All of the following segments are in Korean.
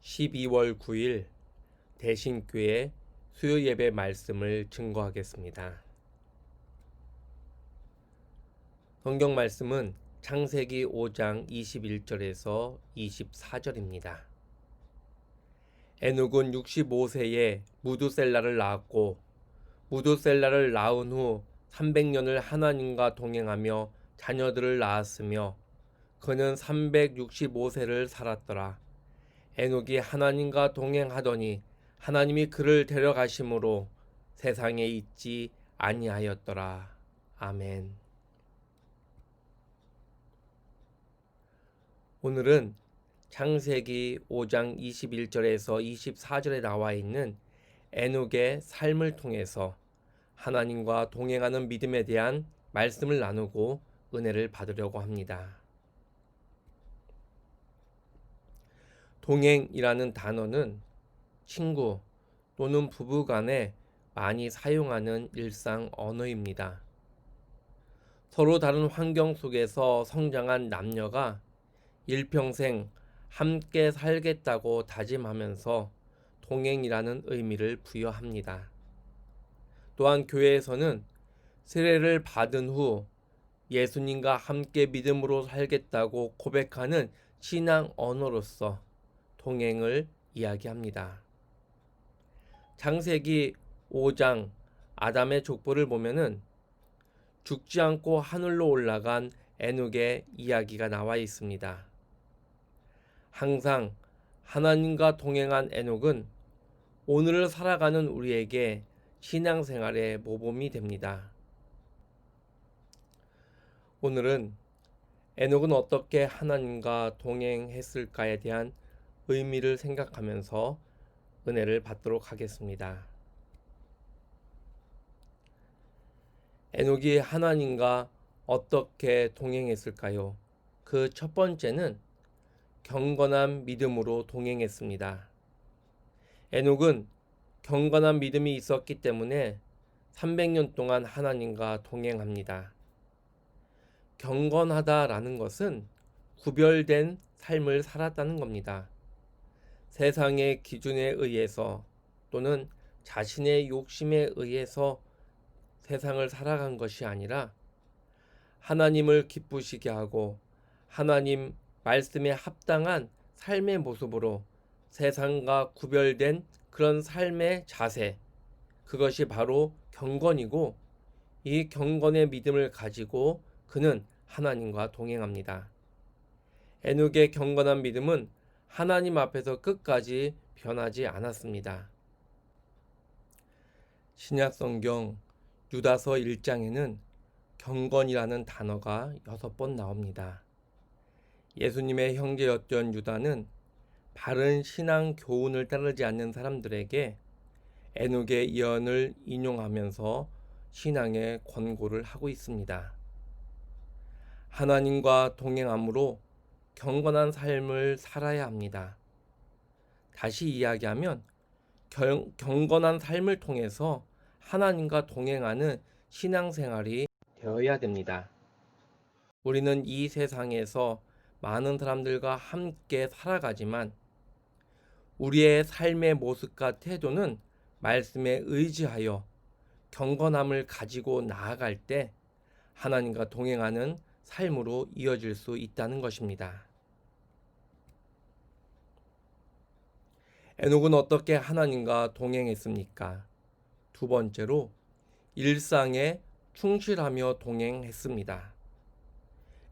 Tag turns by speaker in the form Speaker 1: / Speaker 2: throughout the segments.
Speaker 1: 12월 9일 대신교회 수요예배 말씀을 증거하겠습니다. 성경 말씀은 창세기 5장 21절에서 24절입니다. 에녹은 65세에 무두셀라를 낳았고 무두셀라를 낳은 후 300년을 하나님과 동행하며 자녀들을 낳았으며 그는 365세를 살았더라. 에녹이 하나님과 동행하더니 하나님이 그를 데려가심으로 세상에 있지 아니하였더라. 아멘. 오늘은 창세기 5장 21절에서 24절에 나와 있는 에녹의 삶을 통해서 하나님과 동행하는 믿음에 대한 말씀을 나누고 은혜를 받으려고 합니다. 동행이라는 단어는 친구 또는 부부 간에 많이 사용하는 일상 언어입니다. 서로 다른 환경 속에서 성장한 남녀가 일평생 함께 살겠다고 다짐하면서 동행이라는 의미를 부여합니다. 또한 교회에서는 세례를 받은 후 예수님과 함께 믿음으로 살겠다고 고백하는 신앙 언어로서 동행을 이야기합니다. 창세기 5장 아담의 족보를 보면은 죽지 않고 하늘로 올라간 에녹의 이야기가 나와 있습니다. 항상 하나님과 동행한 에녹은 오늘을 살아가는 우리에게 신앙생활의 모범이 됩니다. 오늘은 에녹은 어떻게 하나님과 동행했을까에 대한 의미를 생각하면서 은혜를 받도록 하겠습니다. 에녹이 하나님과 어떻게 동행했을까요? 그 첫 번째는 경건한 믿음으로 동행했습니다. 에녹은 경건한 믿음이 있었기 때문에 300년 동안 하나님과 동행합니다. 경건하다라는 것은 구별된 삶을 살았다는 겁니다. 세상의 기준에 의해서 또는 자신의 욕심에 의해서 세상을 살아간 것이 아니라 하나님을 기쁘시게 하고 하나님 말씀에 합당한 삶의 모습으로 세상과 구별된 그런 삶의 자세, 그것이 바로 경건이고 이 경건의 믿음을 가지고 그는 하나님과 동행합니다. 에녹의 경건한 믿음은 하나님 앞에서 끝까지 변하지 않았습니다. 신약성경 유다서 1장에는 경건이라는 단어가 6번 나옵니다. 예수님의 형제였던 유다는 바른 신앙 교훈을 따르지 않는 사람들에게 에녹의 예언을 인용하면서 신앙의 권고를 하고 있습니다. 하나님과 동행함으로 경건한 삶을 살아야 합니다. 다시 이야기하면 경건한 삶을 통해서 하나님과 동행하는 신앙생활이 되어야 됩니다. 우리는 이 세상에서 많은 사람들과 함께 살아가지만 우리의 삶의 모습과 태도는 말씀에 의지하여 경건함을 가지고 나아갈 때 하나님과 동행하는 삶으로 이어질 수 있다는 것입니다. 에녹은 어떻게 하나님과 동행했습니까? 두 번째로 일상에 충실하며 동행했습니다.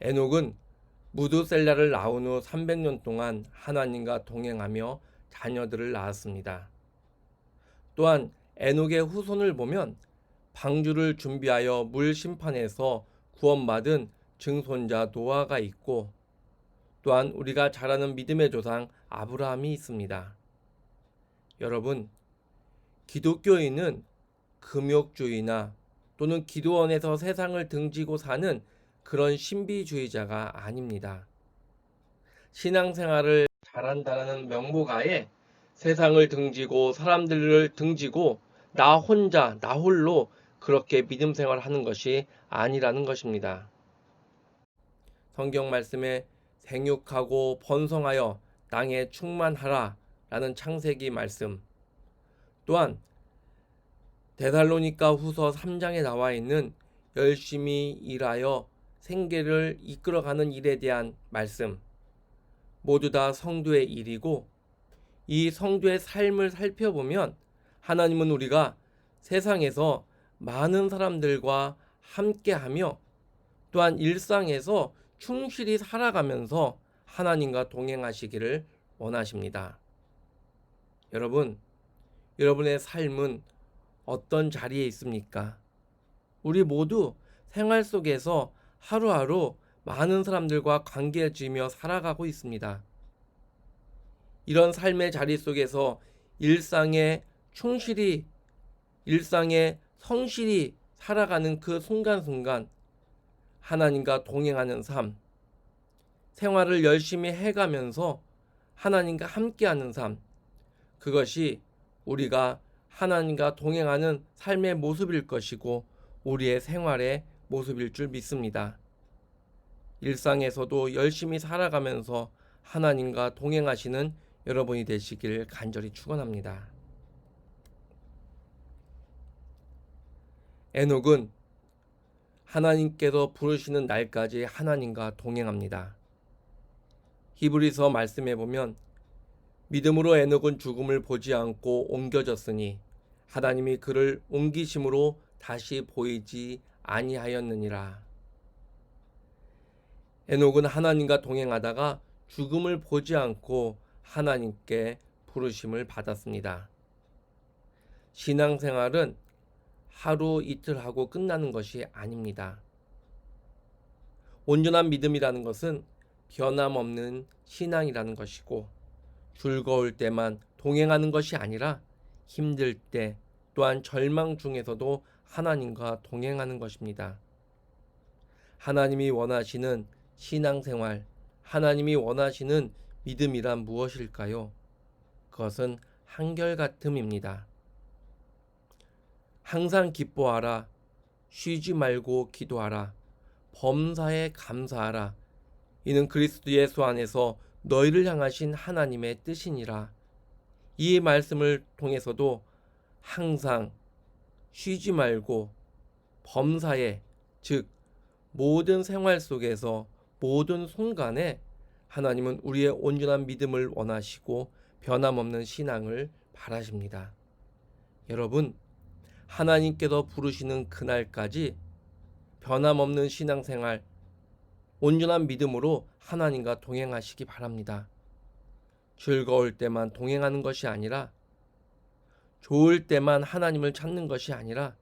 Speaker 1: 에녹은 무두셀라를 낳은 후 300년 동안 하나님과 동행하며 자녀들을 낳았습니다. 또한 에녹의 후손을 보면 방주를 준비하여 물 심판에서 구원받은 증손자 노아가 있고 또한 우리가 잘 아는 믿음의 조상 아브라함이 있습니다. 여러분, 기독교인은 금욕주의나 또는 기도원에서 세상을 등지고 사는 그런 신비주의자가 아닙니다. 신앙생활을 잘한다는 명목하에 세상을 등지고 사람들을 등지고 나 혼자, 나 홀로 그렇게 믿음 생활하는 것이 아니라는 것입니다. 성경 말씀에 생육하고 번성하여 땅에 충만하라 라는 창세기 말씀, 또한 데살로니가 후서 3장에 나와 있는 열심히 일하여 생계를 이끌어가는 일에 대한 말씀, 모두 다 성도의 일이고, 이 성도의 삶을 살펴보면 하나님은 우리가 세상에서 많은 사람들과 함께하며 또한 일상에서 충실히 살아가면서 하나님과 동행하시기를 원하십니다. 여러분, 여러분의 삶은 어떤 자리에 있습니까? 우리 모두 생활 속에서 하루하루 많은 사람들과 관계를 지으며 살아가고 있습니다. 이런 삶의 자리 속에서 일상에 충실히, 일상에 성실히 살아가는 그 순간순간 하나님과 동행하는 삶, 생활을 열심히 해가면서 하나님과 함께하는 삶, 그것이 우리가 하나님과 동행하는 삶의 모습일 것이고 우리의 생활의 모습일 줄 믿습니다. 일상에서도 열심히 살아가면서 하나님과 동행하시는 여러분이 되시길 간절히 축원합니다. 에녹은 하나님께서 부르시는 날까지 하나님과 동행합니다. 히브리서 말씀에 보면 믿음으로 에녹은 죽음을 보지 않고 옮겨졌으니 하나님이 그를 옮기심으로 다시 보이지 아니하였느니라. 에녹은 하나님과 동행하다가 죽음을 보지 않고 하나님께 부르심을 받았습니다. 신앙생활은 하루 이틀 하고 끝나는 것이 아닙니다. 온전한 믿음이라는 것은 변함없는 신앙이라는 것이고 즐거울 때만 동행하는 것이 아니라 힘들 때 또한 절망 중에서도 하나님과 동행하는 것입니다. 하나님이 원하시는 신앙생활, 하나님이 원하시는 믿음이란 무엇일까요? 그것은 한결같음입니다. 항상 기뻐하라, 쉬지 말고 기도하라, 범사에 감사하라. 이는 그리스도 예수 안에서 너희를 향하신 하나님의 뜻이니라. 이 말씀을 통해서도 항상 쉬지 말고 범사에, 즉 모든 생활 속에서 모든 순간에 하나님은 우리의 온전한 믿음을 원하시고 변함없는 신앙을 바라십니다. 여러분, 하나님께서 부르시는 그날까지 변함없는 신앙생활, 온전한 믿음으로 하나님과 동행하시기 바랍니다. 즐거울 때만 동행하는 것이 아니라, 좋을 때만 하나님을 찾는 것이 아니라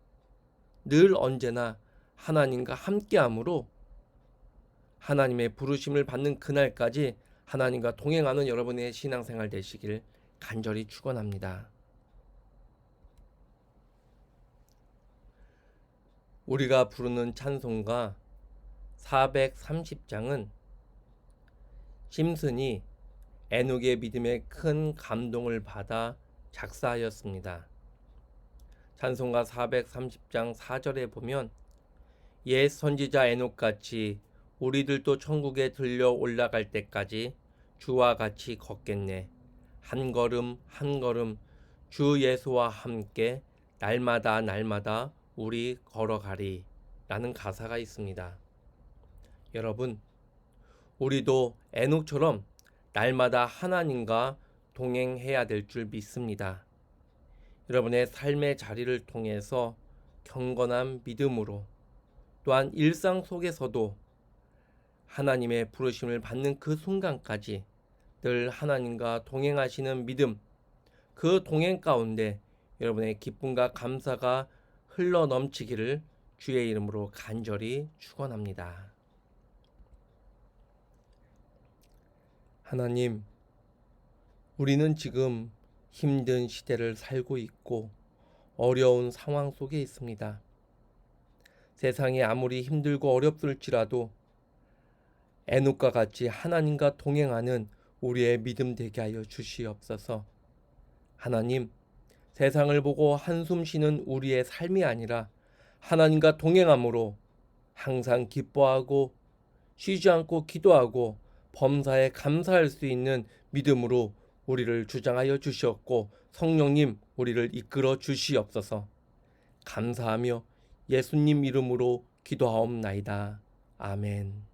Speaker 1: 늘 언제나 하나님과 함께함으로 하나님의 부르심을 받는 그날까지 하나님과 동행하는 여러분의 신앙생활 되시길 간절히 축원합니다. 우리가 부르는 찬송가 430장은 심슨이 에녹의 믿음에 큰 감동을 받아 작사하였습니다. 찬송가 430장 4절에 보면 옛 선지자 에녹같이 우리들도 천국에 들려 올라갈 때까지 주와 같이 걷겠네. 한 걸음 한 걸음 주 예수와 함께 날마다 날마다 우리 걸어가리 라는 가사가 있습니다. 여러분, 우리도 에녹처럼 날마다 하나님과 동행해야 될 줄 믿습니다. 여러분의 삶의 자리를 통해서 경건한 믿음으로 또한 일상 속에서도 하나님의 부르심을 받는 그 순간까지 늘 하나님과 동행하시는 믿음, 그 동행 가운데 여러분의 기쁨과 감사가 흘러 넘치기를 주의 이름으로 간절히 축원합니다. 하나님, 우리는 지금 힘든 시대를 살고 있고 어려운 상황 속에 있습니다. 세상이 아무리 힘들고 어렵을지라도 에녹과 같이 하나님과 동행하는 우리의 믿음 되게 하여 주시옵소서. 하나님, 세상을 보고 한숨 쉬는 우리의 삶이 아니라 하나님과 동행함으로 항상 기뻐하고 쉬지 않고 기도하고 범사에 감사할 수 있는 믿음으로 우리를 주장하여 주시옵고 성령님 우리를 이끌어 주시옵소서. 감사하며 예수님 이름으로 기도하옵나이다. 아멘.